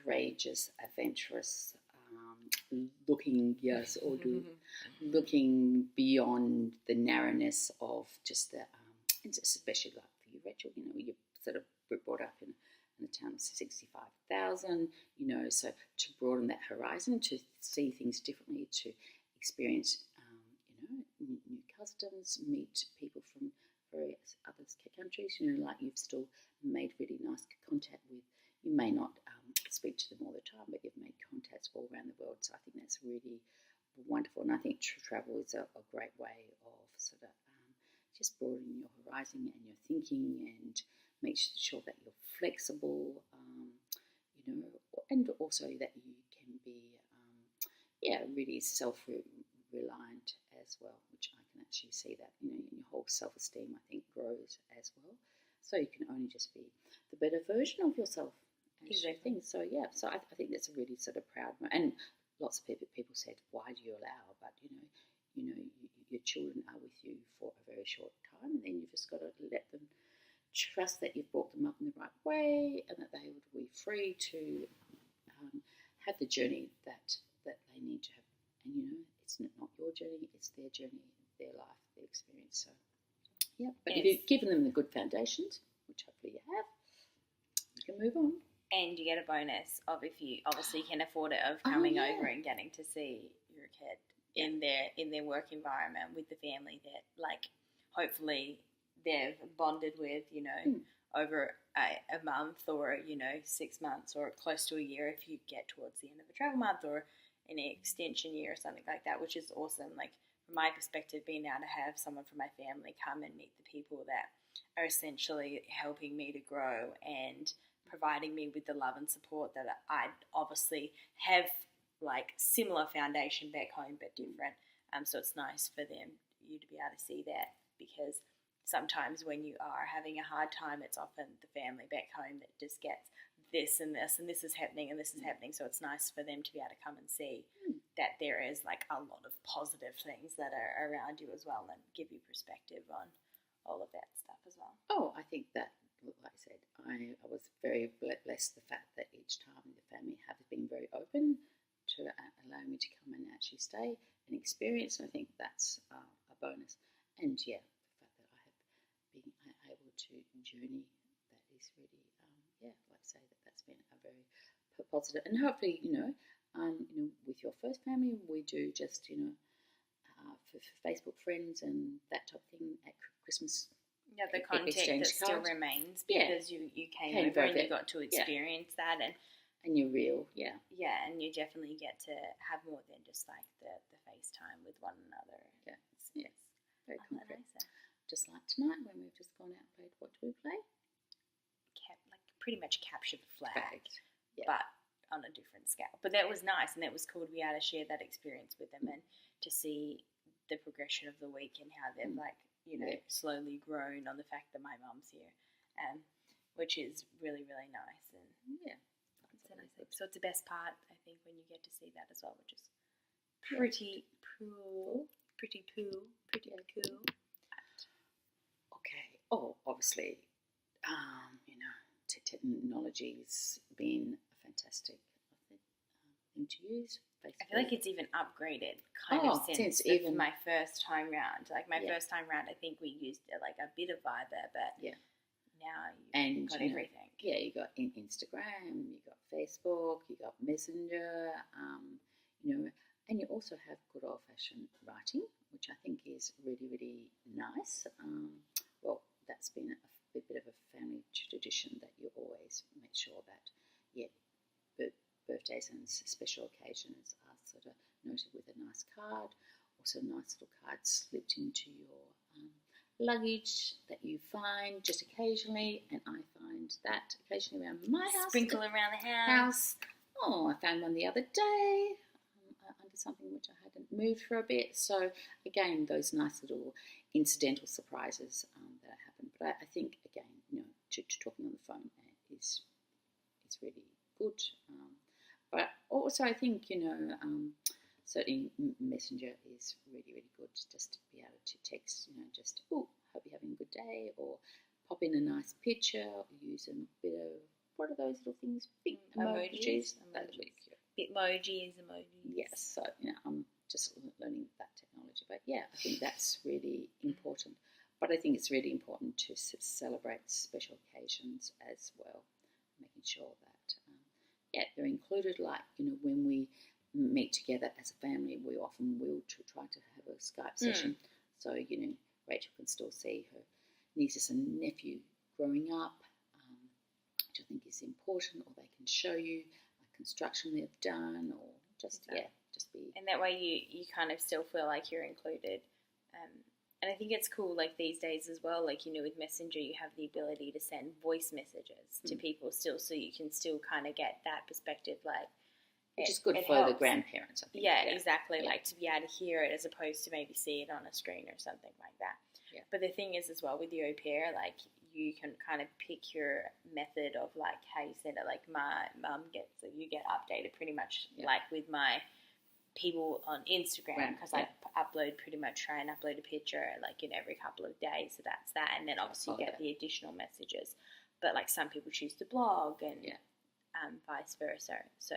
courageous, adventurous, looking, yes, or looking beyond the narrowness of just the, and especially like for you, Rachel, you're sort of brought up in a town of 65,000, so to broaden that horizon, to see things differently, to experience, new customs, meet people from various other countries, like you've still made really nice contact with. You may not speak to them all the time, but you've made contacts all around the world. So I think that's really wonderful. And I think travel is a great way of sort of just broadening your horizon and your thinking, and make sure that you're flexible, and also that you can be, really self-reliant as well, which I can actually see that, your whole self-esteem, I think, grows as well. So you can only just be the better version of yourself. Exactly. So I think that's a really sort of proud moment. And lots of people said, why do you allow? But your children are with you for a very short time, and then you've just got to let them trust that you've brought them up in the right way, and that they would be free to have the journey that they need to have. And it's not your journey; it's their journey, their life, their experience. So yeah, but if you've given them the good foundations, which hopefully you have, you can move on. And you get a bonus of, if you obviously can afford it, of coming over and getting to see your kid in their work environment with the family that, like, hopefully they've bonded with, over a month, or 6 months, or close to a year if you get towards the end of a travel month, or an extension year or something like that, which is awesome. Like, from my perspective, being able to have someone from my family come and meet the people that are essentially helping me to grow and providing me with the love and support that I obviously have, like, similar foundation back home but different. So it's nice for you to be able to see that, because sometimes when you are having a hard time, it's often the family back home that just gets this and this, and this is happening, and this is happening. So it's nice for them to be able to come and see that there is, like, a lot of positive things that are around you as well, and give you perspective on all of that stuff as well. Oh, I think that, like I said, I was very blessed the fact that each time the family have been very open to allow me to come and actually stay and experience. And I think that's a bonus. And the fact that I have been able to journey, that is really, like I say, that's been a very positive. And hopefully, with your first family, we do just, for Facebook friends and that type of thing at Christmas. Yeah, the contact that still remains, because you came over and you got to experience that, and you're real, yeah, and you definitely get to have more than just like the FaceTime with one another. Yes, very concrete. Just like tonight when we've just gone out and played. What do we play? Pretty much capture the flag, but on a different scale. But that was nice, and that was cool to be able to share that experience with them, and to see the progression of the week and how they've slowly grown on the fact that my mum's here, which is really, really nice. And so it's the best part, I think, when you get to see that as well, which is pretty cool. Okay. Oh, obviously, technology's been a fantastic thing to use. Facebook. I feel like it's even upgraded since even my first time round. Like my first time round, I think we used like a bit of Viber, but now you've got everything. Yeah, you got Instagram, you got Facebook, you got Messenger, and you also have good old-fashioned writing, which I think is really, really nice. Well, that's been a bit of a family tradition that you always make sure that, birthdays and special occasions are sort of noted with a nice card. Also, nice little cards slipped into your luggage that you find just occasionally, and I find that occasionally around my house. Sprinkle around the house. Oh, I found one the other day under something which I hadn't moved for a bit. So again, those nice little incidental surprises that happen. But I think, again, talking on the phone is really good. But also, I think, certainly Messenger is really, really good, just to be able to text, hope you're having a good day, or pop in a nice picture, or use a bit of what are those little things? Big Emojis. emojis. That's really cute. Bitmojis, emojis. Yes, so I'm just learning that technology. But yeah, I think that's really important. But I think it's really important to celebrate special occasions as well, making sure that they're included. Like when we meet together as a family, we often will try to have a Skype session, so Rachel can still see her nieces and nephew growing up, which I think is important. Or they can show you a construction they've done, or just be. And that way you kind of still feel like you're included. And I think it's cool, like these days as well, like, with Messenger, you have the ability to send voice messages to people still, so you can still kind of get that perspective, like, which is good for helps. The grandparents, I think. Yeah, exactly, like to be able to hear it as opposed to maybe see it on a screen or something like that. Yeah. But the thing is as well with the au pair, like, you can kind of pick your method of, like, how you send it. Like, my mum you get updated pretty much, like, with my people on Instagram, because I try and upload a picture like every couple of days, so that's that. And then obviously you get the additional messages, but like some people choose to blog and vice versa, so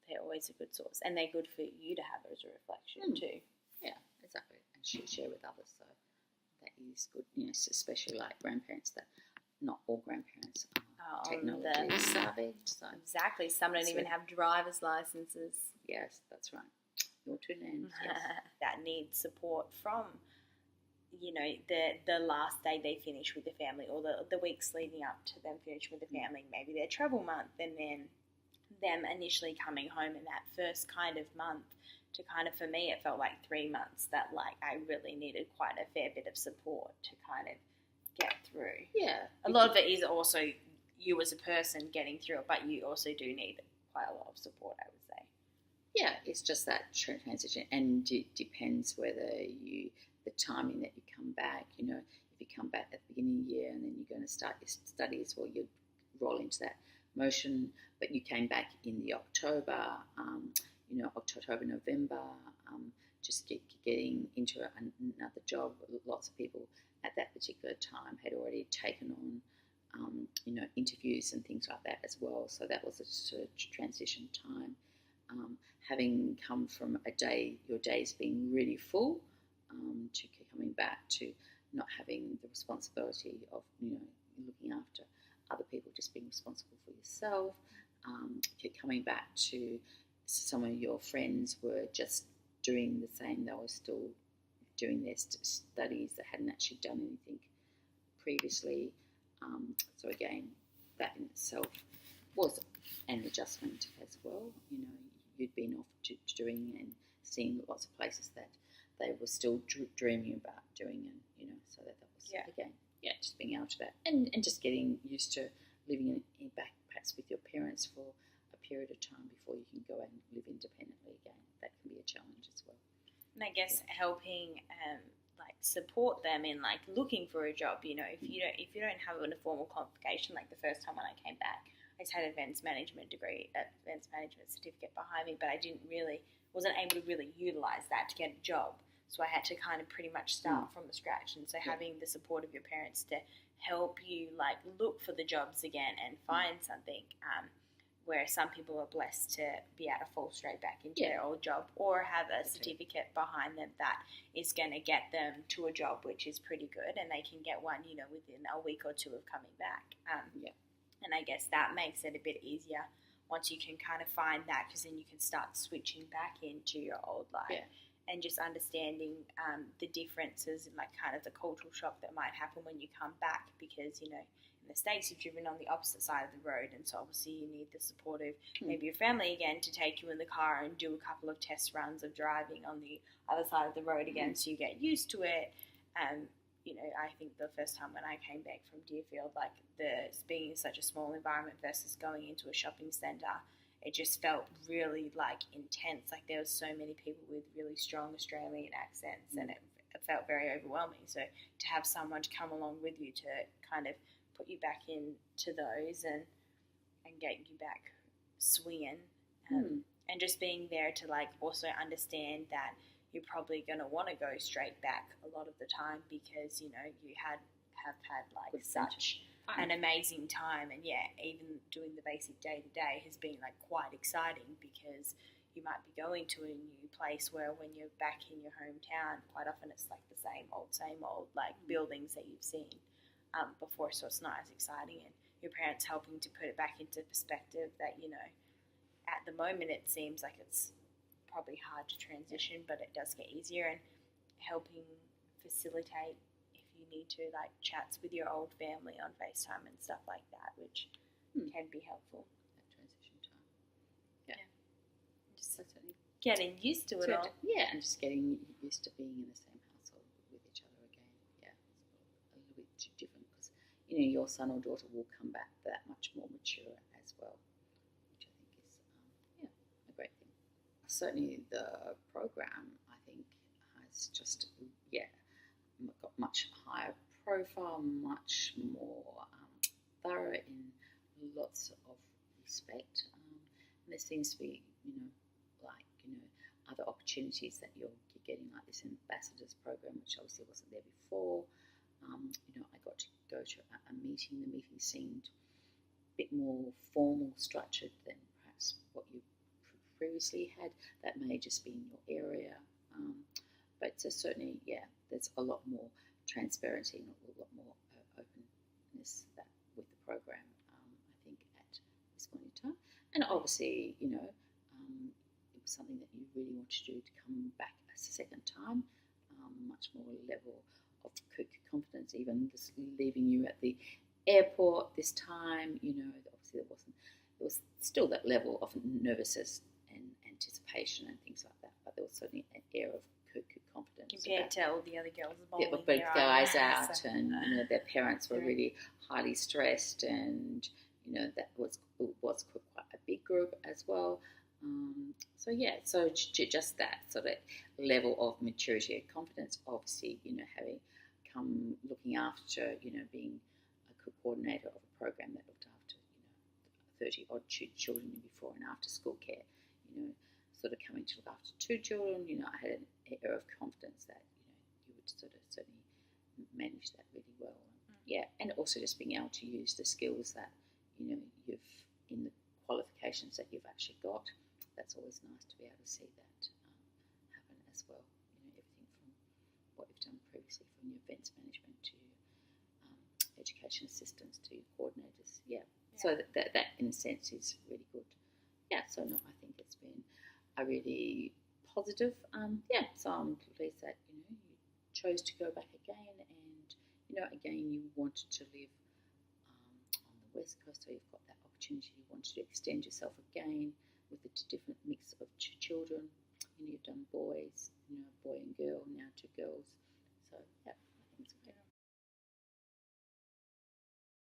they're always a good source, and they're good for you to have as a reflection too. Yeah, exactly. And share with others, so that is good, especially like grandparents, that not all grandparents are technology savvy. So exactly, some don't even have driver's licenses. Yes, that's right. Your two names. Yes. That need support from, the last day they finish with the family, or the weeks leading up to them finishing with the family, maybe their travel month, and then them initially coming home in that first kind of month to kind of, for me, it felt like 3 months that, like, I really needed quite a fair bit of support to kind of get through. Yeah. A lot of it is also you as a person getting through it, but you also do need quite a lot of support, I would say. Yeah, it's just that transition, and it depends whether the timing that you come back. If you come back at the beginning of the year and then you're going to start your studies, well, you roll into that motion. But you came back in the October, October, November, just getting into another job. Lots of people at that particular time had already taken on, interviews and things like that as well. So that was a sort of transition time. Having come from your days being really full, to coming back to not having the responsibility of, looking after other people, just being responsible for yourself. Coming back to some of your friends were just doing the same. They were still doing their studies. They hadn't actually done anything previously. So again, that in itself was an adjustment as well. You'd been off doing and seeing lots of places that they were still dreaming about doing, and so that was again, just being able to that, and just getting used to living in back perhaps with your parents for a period of time before you can go out and live independently again. That can be a challenge as well. And I guess helping support them in looking for a job. If you don't have a formal qualification, like the first time when I came back, I just had an events management certificate behind me, but I wasn't able to really utilize that to get a job. So I had to kind of pretty much start from the scratch. And so having the support of your parents to help you look for the jobs again and find something, where some people are blessed to be able to fall straight back into their old job, or have a certificate behind them that is going to get them to a job which is pretty good, and they can get one, within a week or two of coming back. And I guess that makes it a bit easier once you can kind of find that, because then you can start switching back into your old life and just understanding the differences and kind of the cultural shock that might happen when you come back, because, in the States you've driven on the opposite side of the road, and so obviously you need the support of maybe your family again to take you in the car and do a couple of test runs of driving on the other side of the road again, so you get used to it. I think the first time when I came back from Deerfield, being in such a small environment versus going into a shopping centre, it just felt really intense. There was so many people with really strong Australian accents, and it felt very overwhelming. So to have someone to come along with you to kind of put you back into those and get you back swinging, and just being there to also understand that you're probably going to want to go straight back a lot of the time, because you have had such an amazing time. And yeah, even doing the basic day to day has been like quite exciting, because you might be going to a new place where when you're back in your hometown, quite often it's like the same old like buildings that you've seen before, so it's not as exciting. And your parents helping to put it back into perspective that, you know, at the moment it seems like it's probably hard to transition, but it does get easier, and helping facilitate if you need to, like chats with your old family on FaceTime and stuff like that, which can be helpful. That transition time. Yeah. Just getting used to it all. Yeah, and just getting used to being in the same household with each other again. Yeah, it's a little bit different because, you know, your son or daughter will come back that much more mature as well, which I think is, a great thing. Certainly the program, I think, has just, got much higher profile, much more thorough in lots of respect. And there seems to be, other opportunities that you're getting, like this ambassadors program, which obviously wasn't there before. I got to go to a meeting. The meeting seemed a bit more formal, structured than perhaps what you previously had. That may just be in your area, but certainly, there's a lot more transparency and a lot more openness with the program. I think at this point in time, and obviously, it was something that you really want to do to come back a second time. Much more level of confidence, even just leaving you at the airport this time. Obviously there was still that level of nervousness and anticipation and things like that, but there was certainly an air of confidence compared to all the other girls bowling. Both guys out, and their parents were really highly stressed, and that was quite a big group as well. So just that sort of level of maturity and confidence, obviously, having come looking after, being a coordinator of a program that looked after, 30-odd children before and after school care, sort of coming to look after 2 children, I had an air of confidence that, you would sort of certainly manage that really well. And also just being able to use the skills that, you've in the qualifications that you've actually got. That's always nice to be able to see that happen as well. Everything from what you've done previously, from your events management to education assistants to coordinators. So that in a sense is really good. So no, I think it's been a really positive. So I'm pleased that you chose to go back again, and again you wanted to live on the West Coast, so you've got that opportunity. You wanted to extend yourself again with a different mix of children. You've done boys,